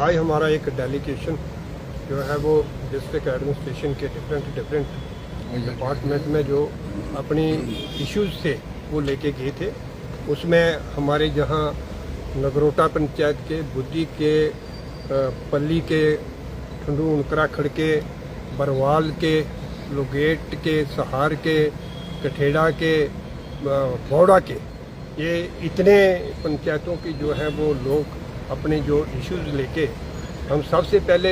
आज हमारा एक डेलीगेशन जो है वो डिस्ट्रिक्ट एडमिनिस्ट्रेशन के डिफरेंट डिपार्टमेंट में जो अपनी इश्यूज़ थे वो लेके गए थे। उसमें हमारे जहाँ नगरोटा पंचायत के, बुद्धि के, पल्ली के, ठंडू उनकरा खड़ के, बरवाल के, लोगेट के, सहार के, कठेड़ा के, बौड़ा के, ये इतने पंचायतों की जो है वो लोग अपने जो इश्यूज़ लेके हम सबसे पहले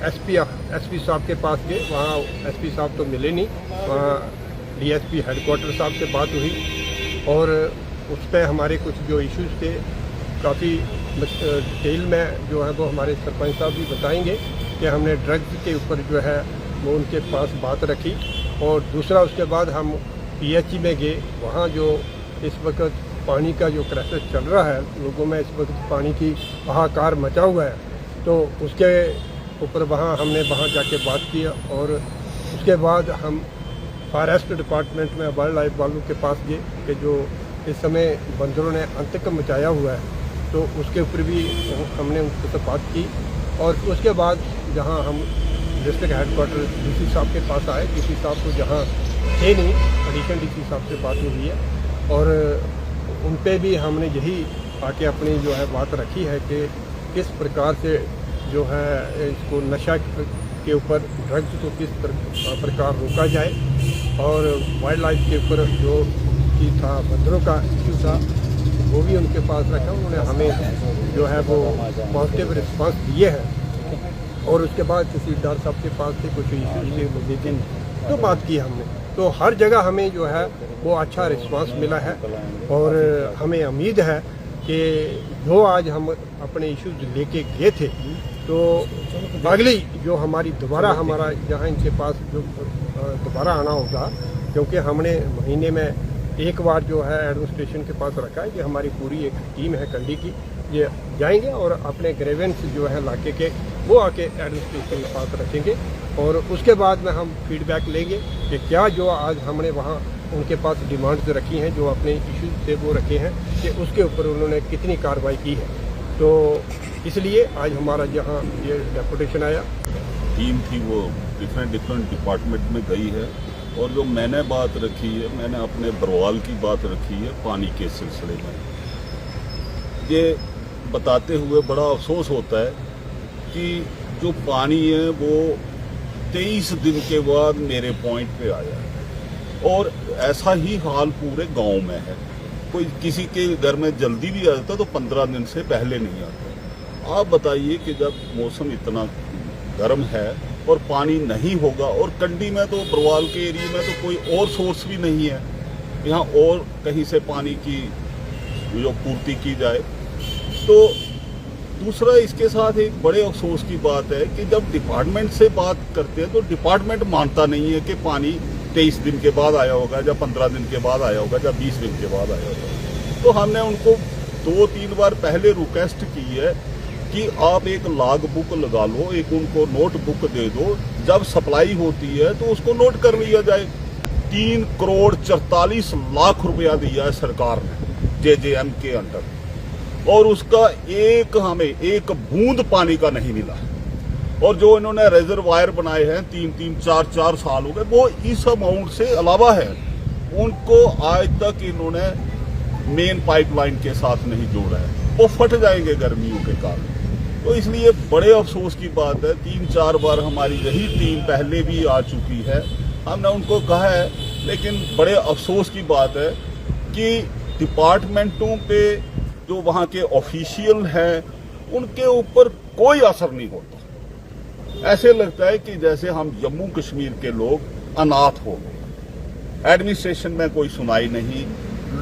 एसपी साहब के पास गए। वहाँ एसपी साहब तो मिले नहीं, वहाँ डीएसपी हेडक्वार्टर साहब से बात हुई और उस पर हमारे कुछ जो इश्यूज़ थे काफ़ी डिटेल में जो है वो हमारे सरपंच साहब भी बताएंगे कि हमने ड्रग्स के ऊपर जो है वो उनके पास बात रखी। और दूसरा उसके बाद हम पीएचई में गए। वहाँ जो इस वक्त पानी का जो क्राइसिस चल रहा है, लोगों में इस वक्त पानी की हाहाकार मचा हुआ है, तो उसके ऊपर हमने वहाँ जाके बात की। और उसके बाद हम फॉरेस्ट डिपार्टमेंट में वाइल्ड लाइफ वालों के पास गए कि जो इस समय बंदरों ने आतंक मचाया हुआ है, तो उसके ऊपर भी हमने उनसे बात की। और उसके बाद जहाँ हम डिस्ट्रिक्ट हेडक्वार्टर डीसी साहब के पास आए, डीसी साहब को जहाँ थे नहीं, एडिशनल डीसी साहब से बात हुई है और उन पे भी हमने यही आके अपनी जो है बात रखी है कि किस प्रकार से जो है इसको नशा के ऊपर, ड्रग्स को किस प्रकार रोका जाए। और वाइल्ड लाइफ के ऊपर जो की था, बंदरों का इश्यू था, वो भी उनके पास रखा। उन्होंने हमें जो है वो पॉजिटिव रिस्पांस दिए हैं। और उसके बाद तहसीलदार साहब के पास से कुछ इश्यूज थे, लेकिन तो बात की हमने, तो हर जगह हमें जो है वो अच्छा रिस्पांस मिला है। और हमें उम्मीद है कि जो आज हम अपने इश्यूज लेके गए थे, तो अगली जो हमारा जहाँ इनके पास जो दोबारा आना होगा, क्योंकि हमने महीने में एक बार जो है एडमिनिस्ट्रेशन के पास रखा है कि हमारी पूरी एक टीम है कंडी की, ये जाएंगे और अपने ग्रेवेंस जो है इलाके के वो आके एडमिनिस्ट्रेशन के पास रखेंगे। और उसके बाद में हम फीडबैक लेंगे कि क्या जो आज हमने वहाँ उनके पास डिमांड्स रखी हैं, जो अपने इश्यूज से वो रखे हैं, कि उसके ऊपर उन्होंने कितनी कार्रवाई की है। तो इसलिए आज हमारा जहाँ ये डेपुटेशन आया, टीम थी वो डिफरेंट डिपार्टमेंट में गई है। और जो मैंने बात रखी है, मैंने अपने बरवाल की बात रखी है पानी के सिलसिले में। ये बताते हुए बड़ा अफसोस होता है कि जो पानी है वो 23 दिन के बाद मेरे पॉइंट पे आया है और ऐसा ही हाल पूरे गांव में है। कोई किसी के घर में जल्दी भी आ जाता तो 15 दिन से पहले नहीं आता। आप बताइए कि जब मौसम इतना गर्म है और पानी नहीं होगा, और कंडी में तो बरवाल के एरिया में तो कोई और सोर्स भी नहीं है यहाँ और कहीं से पानी की जो पूर्ति की जाए। तो दूसरा इसके साथ एक बड़े अफसोस की बात है कि जब डिपार्टमेंट से बात करते हैं तो डिपार्टमेंट मानता नहीं है कि पानी 23 दिन के बाद आया होगा, या 15 दिन के बाद आया होगा, या 20 दिन के बाद आया होगा। तो हमने उनको 2-3 बार पहले रिक्वेस्ट की है कि आप एक लॉग बुक लगा लो, एक उनको नोट बुक दे दो, जब सप्लाई होती है तो उसको नोट कर लिया जाए। 3 करोड़ 44 लाख रुपया दिया है सरकार ने जेजेएम के अंडर, और उसका हमें एक बूंद पानी का नहीं मिला। और जो इन्होंने रिजर्वायर बनाए हैं 3-3, 4-4 साल हो गए, वो इस अमाउंट से अलावा है। उनको आज तक इन्होंने मेन पाइपलाइन के साथ नहीं जोड़ा है, वो फट जाएंगे गर्मियों के कारण। तो इसलिए बड़े अफसोस की बात है, 3-4 बार हमारी यही टीम पहले भी आ चुकी है, हमने उनको कहा है, लेकिन बड़े अफसोस की बात है कि डिपार्टमेंटों पे जो वहाँ के ऑफिशियल हैं उनके ऊपर कोई असर नहीं होता। ऐसे लगता है कि जैसे हम जम्मू कश्मीर के लोग अनाथ हो गए। एडमिनिस्ट्रेशन में कोई सुनाई नहीं,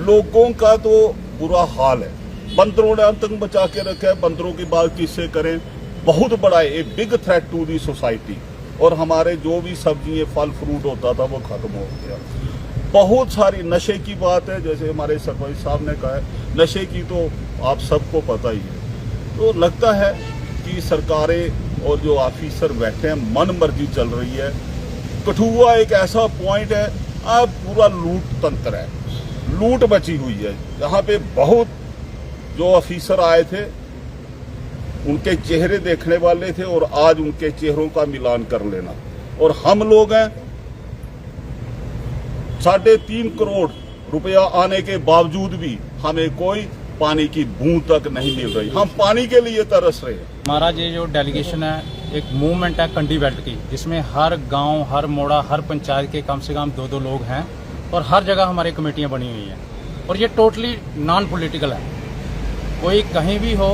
लोगों का तो बुरा हाल है। बंदरों ने आतंक बचा के रखा है, बंदरों की बात किससे करें, बहुत बड़ा है, a big threat to the society. और हमारे जो भी सब्जी फल फ्रूट होता था वो खत्म हो गया। बहुत सारी नशे की बात है, जैसे हमारे सरपंच साहब ने कहा है, नशे की तो आप सबको पता ही है। तो लगता है कि सरकारें और जो ऑफिसर बैठे हैं मन मर्जी चल रही है। कठुआ एक ऐसा पॉइंट है, अब पूरा लूट तंत्र है, लूट मची हुई है। यहाँ पे बहुत जो ऑफिसर आए थे उनके चेहरे देखने वाले थे और आज उनके चेहरों का मिलान कर लेना। और हम लोग हैं 3.5 करोड़ रुपया आने के बावजूद भी हमें कोई पानी की बूंद तक नहीं मिल रही। हम पानी के लिए तरस रहे हैं। हमारा ये जो डेलीगेशन है, एक मूवमेंट है कंडी बेल्ट की, जिसमें हर गांव, हर मोड़ा, हर पंचायत के कम से कम 2-2 लोग हैं और हर जगह हमारी कमेटियां बनी हुई हैं। और ये टोटली नॉन पॉलिटिकल है। कोई कहीं भी हो,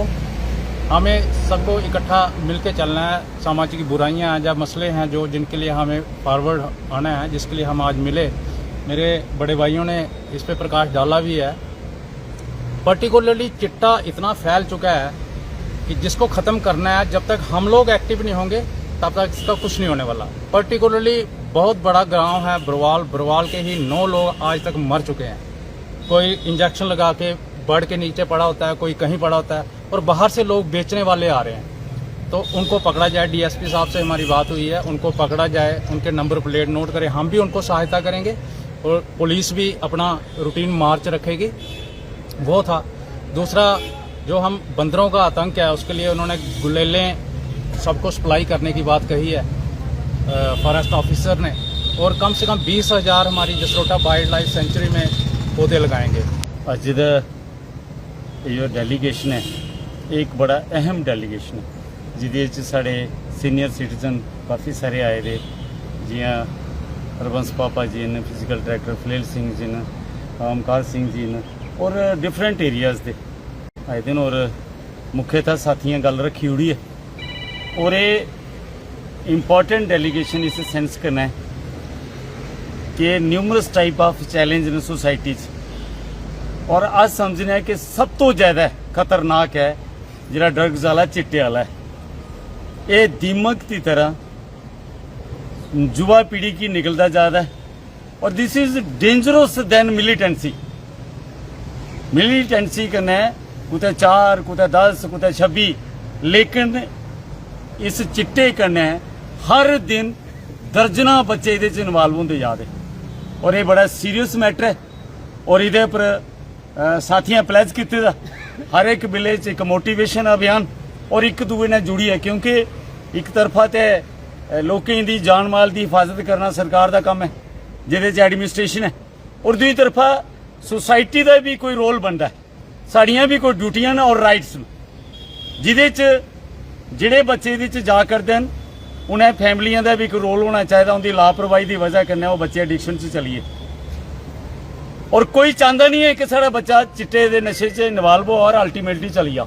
हमें सबको इकट्ठा मिलके चलना है। सामाजिक बुराइयां हैं, जब मसले हैं जो जिनके लिए हमें फॉरवर्ड आना है, जिसके लिए हम आज मिले, मेरे बड़े भाइयों ने इस पे प्रकाश डाला भी है। पर्टिकुलरली चिट्टा इतना फैल चुका है कि जिसको ख़त्म करना है, जब तक हम लोग एक्टिव नहीं होंगे तब तक इसका कुछ नहीं होने वाला। पर्टिकुलरली बहुत बड़ा गांव है बरवाल के ही 9 लोग आज तक मर चुके हैं। कोई इंजेक्शन लगा के बढ़ के नीचे पड़ा होता है, कोई कहीं पड़ा होता है, और बाहर से लोग बेचने वाले आ रहे हैं। तो उनको पकड़ा जाए। डीएसपी साहब से हमारी बात हुई है, उनको पकड़ा जाए, उनके नंबर प्लेट नोट करें। हम भी उनको सहायता करेंगे और पुलिस भी अपना रूटीन मार्च रखेगी। वो था। दूसरा, जो हम बंदरों का आतंक है, उसके लिए उन्होंने गुलेलें सबको सप्लाई करने की बात कही है फॉरेस्ट ऑफिसर ने, और कम से कम 20,000 हमारी जसरोटा वाइल्ड लाइफ सेंचुरी में पौधे लगाएंगे। अज दा जो डेलीगेशन है, एक बड़ा अहम डेलीगेशन है, जिहदे साढ़े सीनियर सिटीजन काफ़ी सारे आए दे, जियां हरबंस पापा जी ने, फिजिकल डायरैक्टर फलेल सिंह जी ने, ओमकार सिंह जी ने, और डिफरेंट एरियाज़ दे आए दिन। और मुख्यतः साथियां गल रखी उड़ी है। और ये इंपॉर्टेंट डेलीगेशन इस सेंस करना है कि न्यूमरस टाइप ऑफ चैलेंज ने सोसाइटी और अस समझने हैं कि सब तो ज़्यादा खतरनाक है जिहड़ा ड्रग्स वाला, चिट्टे वाला है। ये दीमक की तरह युवा पीढ़ी की निकलता जाता है। और this is dangerous than militancy. Militancy कन्नै कुतै 4, कुतै 10, कुतै 26, लेकिन इस चिट्टे कन्नै हर दिन दर्जनां बच्चे इहदे च इन्वाल्व होंदे जा दे। और ये बड़ा सीरियस मैटर है। और इहदे पर साथियां प्लेज कीते दा हर एक विलेज एक मोटिवेशन अभियान और एक दूए ने जुड़ी है, क्योंकि एक तरफा तो लोकें दी जान माल की हिफाजत करना सरकार का काम है, जिहदे च एडमिनिस्ट्रेशन है, और दूसरी तरफा सोसाइटी का भी कोई रोल बनता है, साड़ियाँ भी कोई ड्यूटियां ने और राइट्स ने, जिहदे च जिहड़े बच्चे इहदे च जा करदे न उन्हें फैमिलियां का भी एक रोल होना चाहिए। उनकी लापरवाही की वजह कन्नै वो बच्चे एडिक्शन च चलिए। और कोई चाहता नहीं है कि साड़ा बच्चा चिट्टे दे नशे च इन्वाल्व हो और अल्टीमेटली चली जा।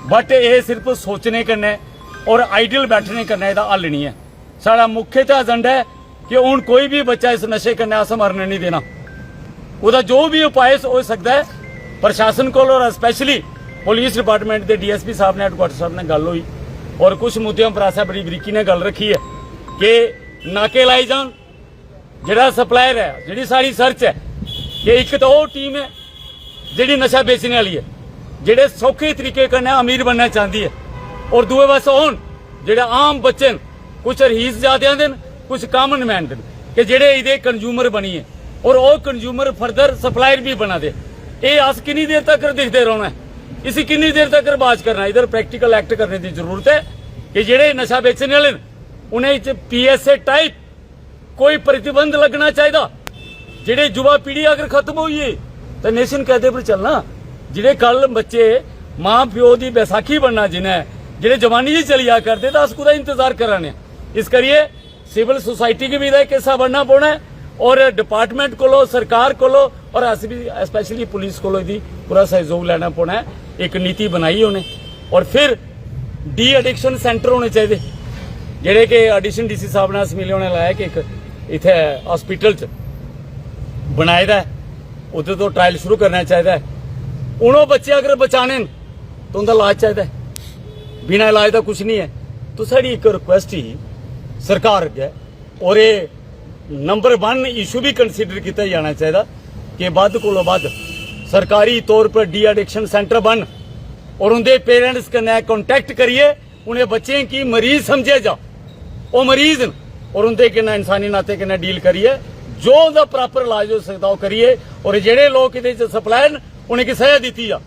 बट ये सिर्फ सोचने कन्नै और आइडियल बैठने कन्नै इहदा हल नहीं है। साड़ा मुख्यतः एजेंडा है कि हुण कोई भी बच्चा इस नशे कन्नै अस मरने नहीं देना। उसका जो भी उपाय हो सकता है प्रशासन को, और स्पैशली पुलिस डिपार्टमेंट के डीएसपी साहब ने, हैडक्वार्टर साहब ने गल हुई और कुछ मुद्दों पर असें बड़ी बरीकी ने गल रखी है कि नाके लाई जान। जिहड़ा सप्लायर है, जिहड़ी सारी सर्च है कि एक तो वो टीम है जिहड़ी नशा बेचने वाली है, जिहड़े सौखे तरीके कन्नै अमीर बनना चाहती है, और दूए पासे होन जिहड़े आम बच्चे न, कुछ रहीस जादियां दे न, कुछ कामन मैन दे न, कि जिहड़े इहदे कंज्यूमर बनिए और वो कंज्यूमर फर्दर सप्लायर भी बना दे। ये अस किन्नी देर तक दिखते रहना है, इसी किन्नी देर तक बाज करना। इधर प्रैक्टिकल एक्ट करने की जरूरत है कि जिहड़े नशा बेचने वाले उन्हें PSA टाइप कोई प्रतिबंध लगना चाहिए। जिहड़े युवा पीढ़ी अगर खत्म हुई है तो नेशन कहते पर चलना। जिहड़े कल बच्चे मां प्यो की बैसाखी बनना, जिन्हें जिहड़े जवानी जी चली आ करते तो अस कुदा इंतजार कराने। इस करिए सिविल सोसाइटी की भी एक हिस्सा बनना पौना है, और डिपार्टमेंट को, सरकार को, और अस भी स्पैशली पुलिस को पूरा सहयोग लेना पौना है। एक नीति बनाई उन्हें, और फिर डी एडिक्शन सेंटर होने चाहिए, जिहड़े कि एडिशन DC साहब ने मिले उन्हें लाया कि एक इत्थे हॉस्पिटल च बनाए दा है, उधर तो ट्रायल शुरू करना चाहिए है। उन्होंने बच्चे अगर बचाने तो उनका इलाज चाहिए है, बिना इलाज का कुछ नहीं है। तो साड़ी एक रिक्वेस्ट ही सरकार अगे, और ये नंबर 1 इशू भी कंसीडर किया जाना चाहिए कि वध कोलों वध सरकारी तौर पर डी एडिक्शन सेंटर बन, और उनके पेरेंट्स कन्नै कॉन्टैक्ट करिए, उन्हें बच्चे की मरीज समझे जा, वो मरीज न, और उनके कन्नै इंसानी नाते कन्नै डील करिए, जो उनका प्रॉपर इलाज हो सकता वो करिए, और जेडे लोग इहदे च सप्लायर उन्हें की सजा दी जा।